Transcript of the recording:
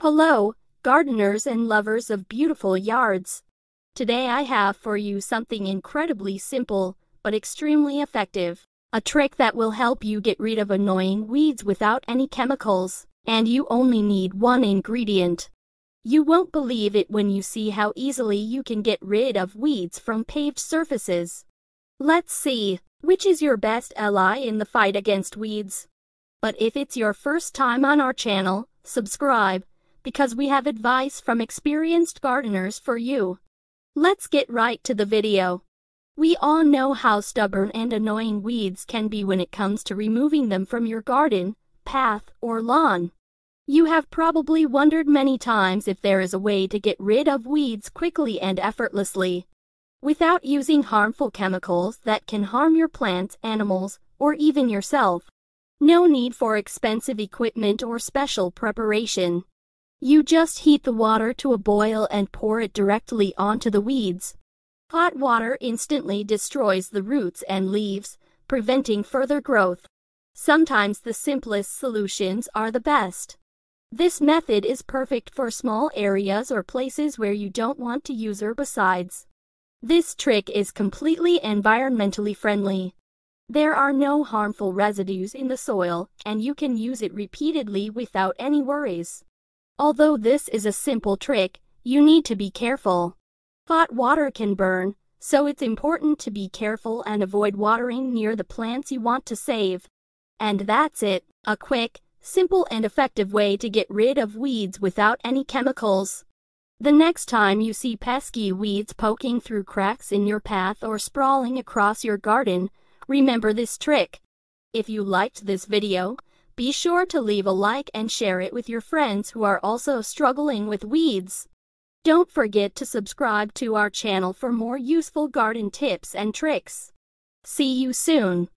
Hello, gardeners and lovers of beautiful yards. Today I have for you something incredibly simple, but extremely effective. A trick that will help you get rid of annoying weeds without any chemicals, and you only need one ingredient. You won't believe it when you see how easily you can get rid of weeds from paved surfaces. Let's see, which is your best ally in the fight against weeds? But if it's your first time on our channel, subscribe, because we have advice from experienced gardeners for you. Let's get right to the video. We all know how stubborn and annoying weeds can be when it comes to removing them from your garden, path, or lawn. You have probably wondered many times if there is a way to get rid of weeds quickly and effortlessly, without using harmful chemicals that can harm your plants, animals, or even yourself. No need for expensive equipment or special preparation. You just heat the water to a boil and pour it directly onto the weeds. Hot water instantly destroys the roots and leaves, preventing further growth. Sometimes the simplest solutions are the best. This method is perfect for small areas or places where you don't want to use herbicides. This trick is completely environmentally friendly. There are no harmful residues in the soil, and you can use it repeatedly without any worries. Although this is a simple trick, you need to be careful. Hot water can burn, so it's important to be careful and avoid watering near the plants you want to save. And that's it, a quick, simple and effective way to get rid of weeds without any chemicals. The next time you see pesky weeds poking through cracks in your path or sprawling across your garden, remember this trick. If you liked this video, be sure to leave a like and share it with your friends who are also struggling with weeds. Don't forget to subscribe to our channel for more useful garden tips and tricks. See you soon.